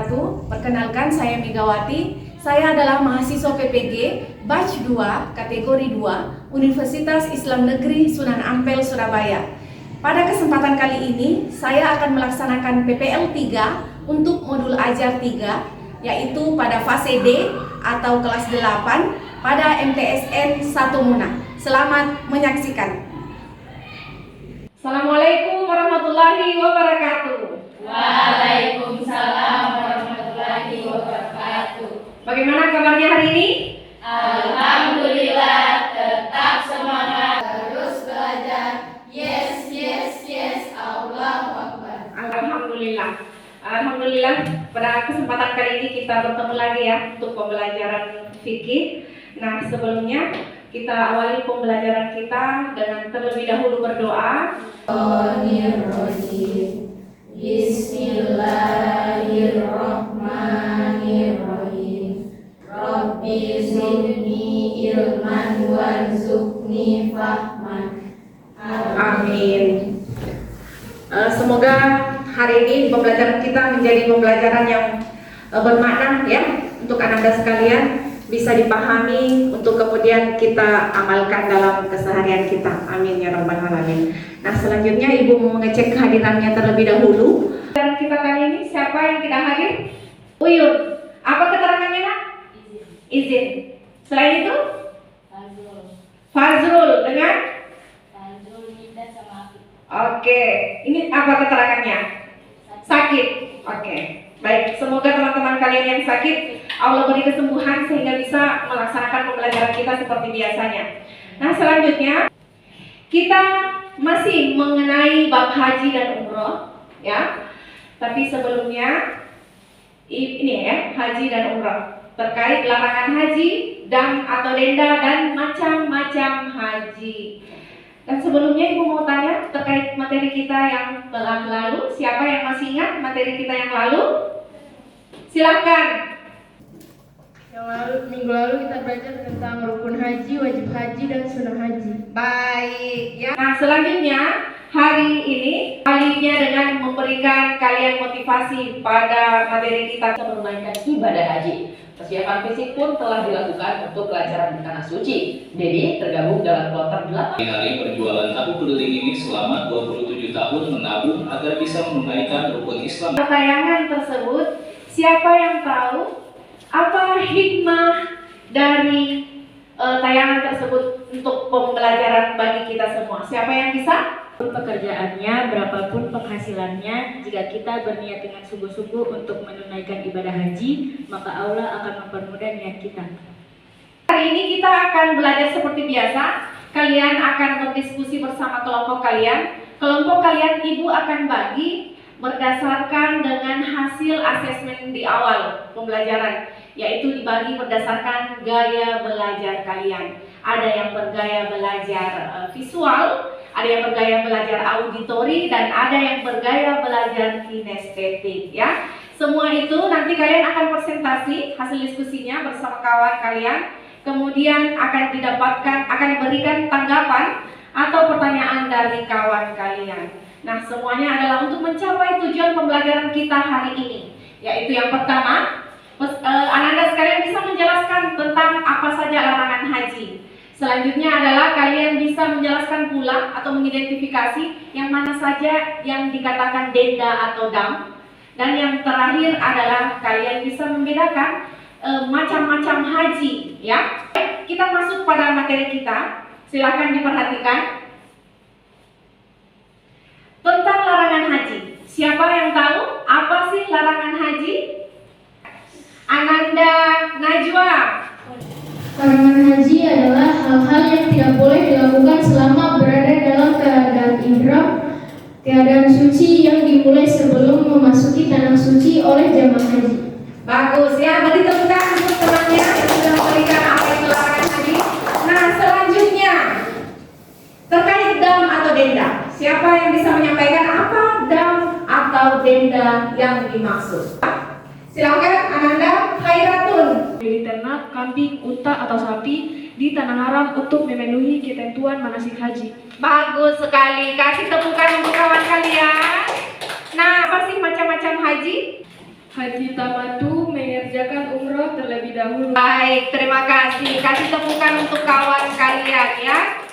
wabarakatuh. Perkenalkan, saya Megawati. Saya adalah mahasiswa PPG Batch 2 kategori 2 Universitas Islam Negeri Sunan Ampel, Surabaya. Pada kesempatan kali ini saya akan melaksanakan PPL 3 untuk modul ajar 3, yaitu pada fase D atau kelas 8 pada MTSN 1 Muna. Selamat menyaksikan. Assalamualaikum warahmatullahi wabarakatuh. Waalaikumsalam warahmatullahi wabarakatuh. Bagaimana kabarnya hari ini? Alhamdulillah, tetap semangat, terus belajar. Yes, yes, yes, Allahu Akbar. Alhamdulillah. Alhamdulillah, pada kesempatan kali ini kita bertemu lagi ya untuk pembelajaran fikih. Nah, sebelumnya kita awali pembelajaran kita dengan terlebih dahulu berdoa. Bismillahirrahmanirrahim. Rabbi zidni ilman warzuqni fahman. Amin. Semoga hari ini pembelajaran kita menjadi pembelajaran yang bermakna ya untuk Anda sekalian, bisa dipahami untuk kemudian kita amalkan dalam keseharian kita. Amin ya rabbal alamin. Nah, selanjutnya Ibu mau mengecek kehadirannya terlebih dahulu. Dan kita kali ini siapa yang tidak hadir? Uyun. Apa keterangannya, Nak? Izin. Selain itu? Fazrul dengan? Oke. Ini apa keterangannya? Sakit. Oke. Baik, semoga teman-teman kalian yang sakit Allah beri kesembuhan sehingga bisa melaksanakan pembelajaran kita seperti biasanya. Nah, selanjutnya kita masih mengenai bab haji dan umroh ya. Tapi sebelumnya ini ya, haji dan umroh terkait larangan haji dan atau denda dan macam-macam haji. Dan sebelumnya Ibu mau tanya terkait materi kita yang telah lalu. Siapa yang masih ingat materi kita yang lalu? Silakan. Minggu lalu kita belajar tentang rukun haji, wajib haji, dan sunnah haji. Baik ya. Nah, selanjutnya hari ini alihnya dengan memberikan kalian motivasi pada materi kita menunaikan ibadah haji. Persiapan fisik pun telah dilakukan untuk pelajaran di tanah suci. Dedi tergabung dalam kloter 8. Hari berjualan tahu keliling ini selama 27 tahun menabung agar bisa menunaikan rukun Islam. Tayangan tersebut, siapa yang tahu apa hikmah dari tayangan tersebut untuk pembelajaran bagi kita semua? Siapa yang bisa? Pekerjaannya, berapapun penghasilannya, jika kita berniat dengan sungguh-sungguh untuk menunaikan ibadah haji, maka Allah akan mempermudah niat kita. Hari ini kita akan belajar seperti biasa. Kalian akan berdiskusi bersama kelompok kalian. Kelompok kalian Ibu akan bagi berdasarkan dengan hasil asesmen di awal pembelajaran, yaitu dibagi berdasarkan gaya belajar kalian. Ada yang bergaya belajar visual, ada yang bergaya belajar auditori, dan ada yang bergaya belajar kinestetik ya. Semua itu nanti kalian akan presentasi hasil diskusinya bersama kawan kalian. Kemudian akan diberikan tanggapan atau pertanyaan dari kawan kalian. Nah, semuanya adalah untuk mencapai tujuan pembelajaran kita hari ini, yaitu yang pertama, Ananda sekalian bisa menjelaskan tentang apa saja larangan haji. Selanjutnya adalah kalian bisa menjelaskan pula atau mengidentifikasi yang mana saja yang dikatakan denda atau dam. Dan yang terakhir adalah kalian bisa membedakan macam-macam haji ya. Kita masuk pada materi kita. Silakan diperhatikan tentang larangan haji. Siapa yang tahu apa sih larangan haji? Ananda, Najwa. Larangan haji adalah hal-hal yang tidak boleh dilakukan selama berada dalam keadaan ihram, keadaan suci yang dimulai sebelum memasuki tanah suci oleh jamaah haji. Bagus ya, beri tepuk tangan untuk temannya yang sudah memberikan apa itu larangan haji. Nah, selanjutnya terkait dam atau denda. Siapa yang bisa menyampaikan apa dam atau denda yang dimaksud? Silakan Ananda, Khairatun. Beli ternak, kambing, unta atau sapi di tanah haram untuk memenuhi ketentuan manasik haji. Bagus sekali, kasih tepukan untuk kawan kalian. Nah, apa sih macam-macam haji? Haji Tamatu mengerjakan umroh terlebih dahulu. Baik, terima kasih. Kasih tepukan untuk kawan kalian ya.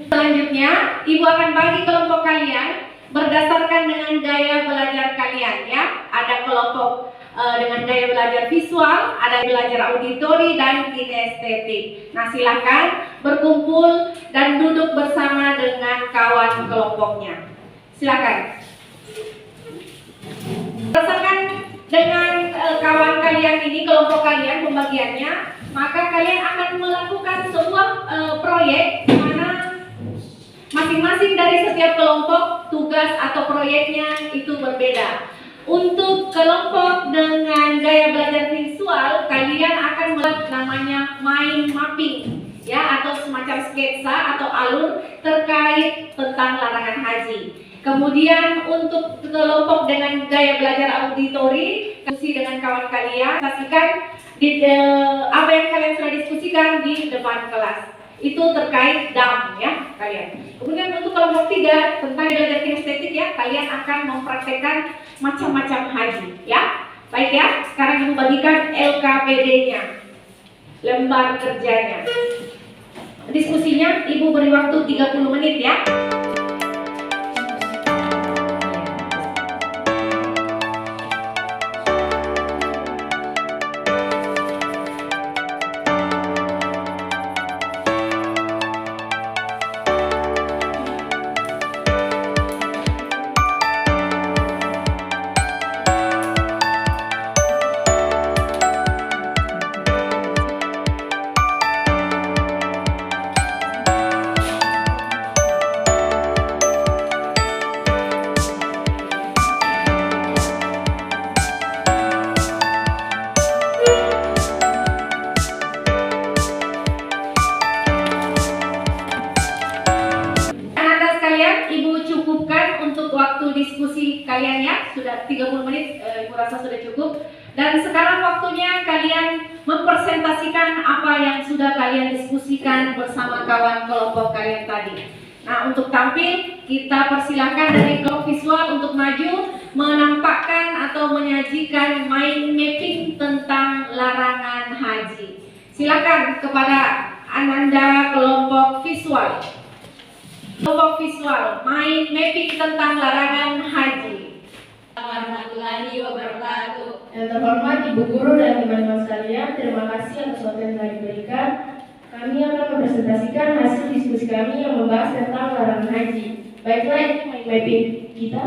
Selanjutnya, Ibu akan bagi kelompok kalian berdasarkan dengan gaya belajar kalian ya. Ada kelompok dengan gaya belajar visual, ada belajar auditori dan kinestetik. Nah, silakan berkumpul dan duduk bersama dengan kawan kelompoknya. Silakan. Berdasarkan dengan kawan kalian ini, kelompok kalian pembagiannya, maka kalian akan melakukan sebuah proyek di mana masing-masing dari setiap kelompok tugas atau proyeknya itu berbeda. Untuk kelompok dengan gaya belajar visual, kalian akan membuat namanya mind mapping ya, atau semacam sketsa atau alur terkait tentang larangan haji. Kemudian untuk kelompok dengan gaya belajar auditori, diskusi dengan kawan kalian, pastikan apa yang kalian sudah diskusikan di depan kelas. Itu terkait DAM ya kalian. Kemudian untuk kelompok 3 tentang belajar kinestetik ya, kalian akan mempraktekkan macam-macam haji ya. Baik ya, sekarang Ibu bagikan LKPD-nya, lembar kerjanya. Diskusinya Ibu beri waktu 30 menit ya. Diskusi kalian ya, sudah 30 menit, Ibu rasa sudah cukup. Dan sekarang waktunya kalian mempresentasikan apa yang sudah kalian diskusikan bersama kawan kelompok kalian tadi. Nah, untuk tampil kita persilahkan dari kelompok visual untuk maju menampakkan atau menyajikan mind mapping tentang larangan haji. Silakan kepada Ananda kelompok visual. Kelompok visual, mind mapping tentang larangan haji. Warahmatullahi wabarakatuh. Yang terhormat Ibu Guru dan teman-teman sekalian, terima kasih atas waktu yang telah diberikan. Kami akan mempresentasikan hasil diskusi kami yang membahas tentang larangan haji. Baiklah, ini mind mapping kita.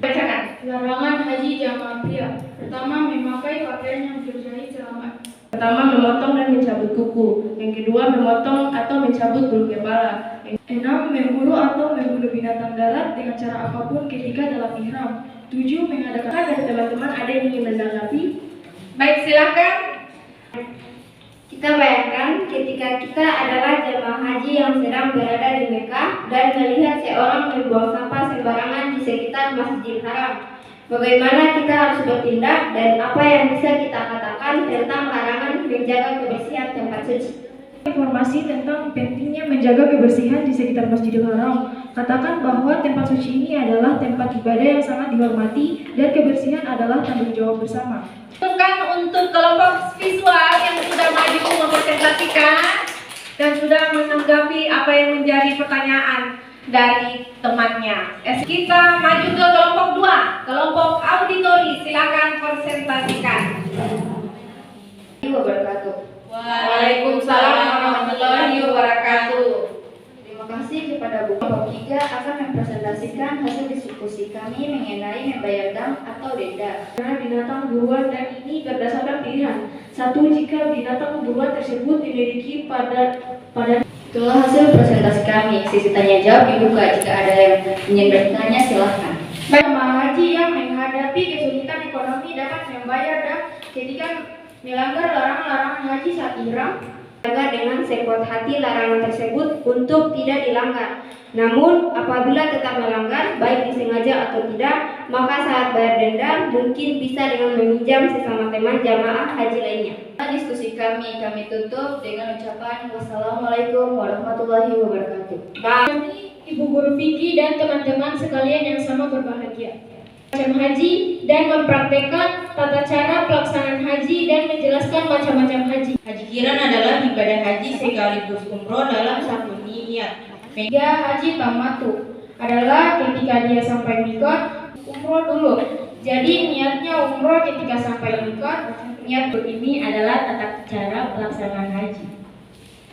Bacakan. Larangan haji jamaah pria. Pertama, memakai pakaian yang berjahit selama. Pertama, memotong dan mencabut kuku. Yang kedua, memotong atau mencabut bulu kepala. Yang enam, memburu atau membunuh binatang darat dengan cara apapun ketika dalam ihram. 7, mengadakan. Dari teman-teman ada yang ingin menanggapi? Baik, silakan. Kita bayangkan ketika kita adalah jemaah haji yang sedang berada di Mekah dan melihat seorang membuang sampah sembarangan di sekitar Masjidil Haram. Bagaimana kita harus bertindak dan apa yang bisa kita katakan tentang larangan menjaga kebersihan tempat suci? Informasi tentang pentingnya menjaga kebersihan di sekitar Masjidil Haram. Katakan bahwa tempat suci ini adalah tempat ibadah yang sangat dihormati dan kebersihan adalah tanggung jawab bersama. Untuk kelompok visual yang sudah maju mempresentasikan dan sudah menanggapi apa yang menjadi pertanyaan dari temannya. Kita maju ke kelompok 2, kelompok auditori. Silakan presentasikan. Waalaikumsalam warahmatullahi wabarakatuh. Terima kasih kepada Bu. Kelompok 3 akan mempresentasikan hasil diskusi kami mengenai membayar dam atau denda. Karena binatang buruan dan ini berdasarkan pilihan. 1, jika binatang buruan tersebut dimiliki pada Itulah hasil presentasi kami. Sisi tanya jawab dibuka. Jika ada yang ingin bertanya silahkan. jemaah haji yang menghadapi kesulitan ekonomi dapat membayar dam ketika melanggar larangan-larangan haji saat ihram. Jaga dengan sekuat hati larangan tersebut untuk tidak dilanggar. Namun apabila tetap melanggar, baik disengaja atau tidak, maka saat bayar denda mungkin bisa dengan meminjam sesama teman jamaah haji lainnya. Diskusi kami tutup dengan ucapan wassalamualaikum warahmatullahi wabarakatuh. Ibu guru fikih dan teman-teman sekalian yang sama berbahagia. Macam haji dan mempraktekkan tata cara pelaksanaan haji dan menjelaskan macam-macam haji. Haji kiran adalah ibadah haji sekaligus umroh dalam satu niat. Tiga, haji tamatu adalah ketika dia sampai mikot umroh dulu. Jadi niatnya umroh ketika sampai mikot. Niat ini adalah tata cara pelaksanaan haji.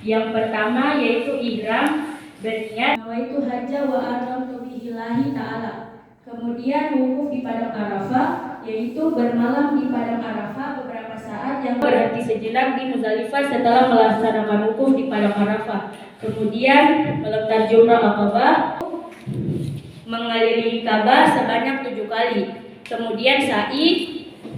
Yang pertama yaitu ihram, berniat nawaitu hajja wa aramtu billahi ta'ala. Kemudian wukuf di padang Arafah, yaitu bermalam di padang Arafah beberapa saat yang berhenti sejenak di Muzdalifah setelah melaksanakan wukuf di padang Arafah. Kemudian melontar jumrah Aqabah, mengelilingi Ka'bah sebanyak 7 kali. Kemudian sa'i,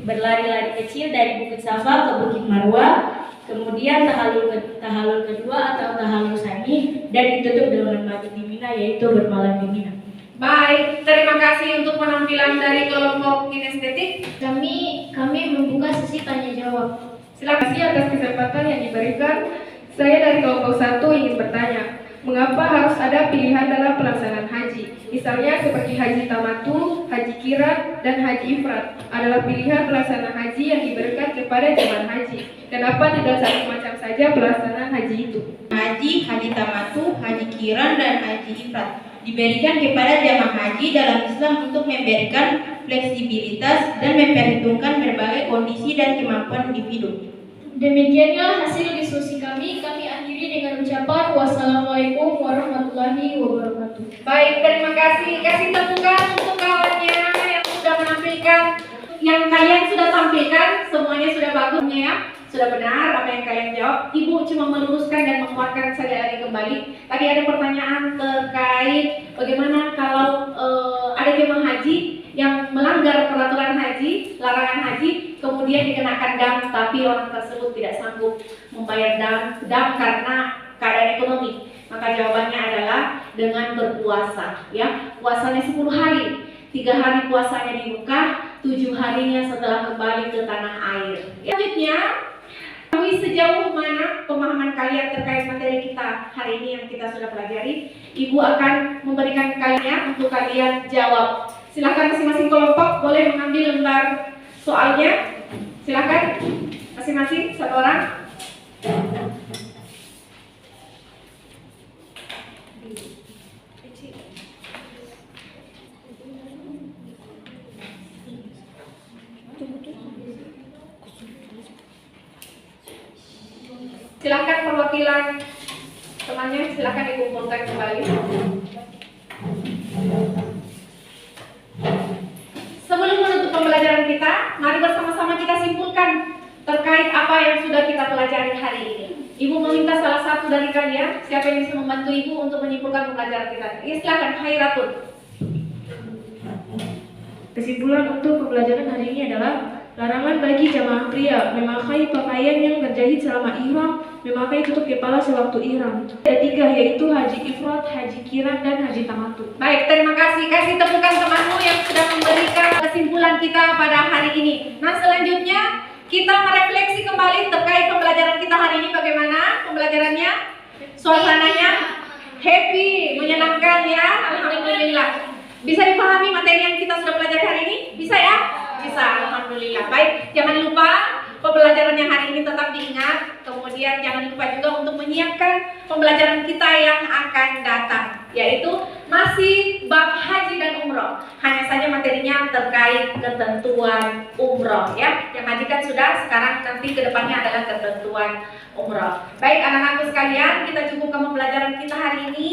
berlari-lari kecil dari Bukit Safa ke Bukit Marwah. Kemudian tahalul kedua atau tahalul sani dan ditutup dengan mabit di Mina, yaitu bermalam di Mina. Baik, terima kasih untuk penampilan dari kelompok kinestetik. Kami membuka sesi tanya jawab. Silakan atas kesempatan yang diberikan. Saya dari kelompok 1 ingin bertanya, mengapa harus ada pilihan dalam pelaksanaan haji? Misalnya seperti haji tamatu, haji kiran, dan haji ifrat adalah pilihan pelaksanaan haji yang diberikan kepada jemaah haji. Kenapa tidak satu macam saja pelaksanaan haji itu? Haji tamatu, haji kiran, dan haji ifrat diberikan kepada jamaah haji dalam Islam untuk memberikan fleksibilitas dan memperhitungkan berbagai kondisi dan kemampuan individu. Demikianlah hasil diskusi kami. Kami akhiri dengan ucapan wassalamualaikum warahmatullahi wabarakatuh. Baik, terima kasih. Kasih tepukan untuk kawannya yang sudah menampilkan, yang kalian sudah tampilkan, semuanya sudah bagusnya ya. Sudah benar apa yang kalian jawab. Ibu cuma meluruskan dan menguatkan saja lagi kembali. Tadi ada pertanyaan terkait bagaimana kalau ada jemaah haji yang melanggar peraturan haji, larangan haji, kemudian dikenakan dam, tapi orang tersebut tidak sanggup membayar dam karena keadaan ekonomi. Maka jawabannya adalah dengan berpuasa, ya. Puasanya 10 hari, 3 hari puasanya di Mekah, 7 harinya setelah kembali ke tanah air. Selanjutnya, sejauh mana pemahaman kalian terkait materi kita hari ini yang kita sudah pelajari. Ibu akan memberikan kalian untuk kalian jawab. Silakan masing-masing kelompok boleh mengambil lembar soalnya. Silakan masing-masing satu orang. Silakan perwakilan temannya, silakan dikumpulkan kembali. Sebelum menutup pembelajaran kita, mari bersama-sama kita simpulkan terkait apa yang sudah kita pelajari hari ini. Ibu meminta salah satu dari kalian, siapa yang bisa membantu ibu untuk menyimpulkan pembelajaran kita? Ya, silakan, Khairatun. Kesimpulan untuk pembelajaran hari ini adalah larangan bagi jamaah pria memakai pakaian yang terjahit selama ihram, memakai tutup kepala sewaktu ihram. Ada 3, yaitu haji ifrat, haji kiran, dan haji tamatu. Baik, terima kasih. Kasih tepukan temanmu yang sudah memberikan kesimpulan kita pada hari ini. Nah, selanjutnya kita merefleksi kembali terkait pembelajaran kita hari ini. Bagaimana pembelajarannya? Suasananya happy, menyenangkan ya. Alhamdulillah. Bisa dipahami materi yang kita sudah pelajari hari ini? Bisa ya? Bisa, alhamdulillah. Baik, jangan lupa pembelajaran yang hari ini tetap diingat. Kemudian jangan lupa juga untuk menyiapkan pembelajaran kita yang akan datang, yaitu masih bab haji dan umroh. Hanya saja materinya terkait ketentuan umroh ya. Yang haji kan sudah, sekarang nanti kedepannya adalah ketentuan umroh. Baik anak-anakku sekalian, kita cukupkan pembelajaran kita hari ini.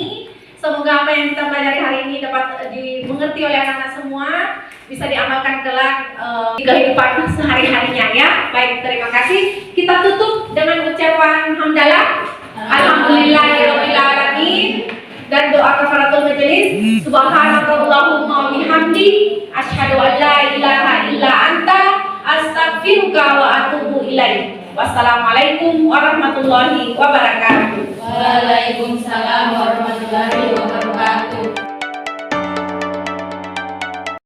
Semoga apa yang kita pelajari hari ini dapat dimengerti oleh anak-anak semua, bisa diamalkan kelak di kehidupan sehari-harinya ya. Baik, terima kasih. Kita tutup dengan ucapan hamdalah. Alhamdulillahirabbil alamin dan doa kafaratul majelis. Subhanakallahumma wa bihamdi asyhadu an la ilaha illa anta astaghfiruka wa atubu ilaik. Wassalamualaikum warahmatullahi wabarakatuh. Waalaikumsalam warahmatullahi wabarakatuh.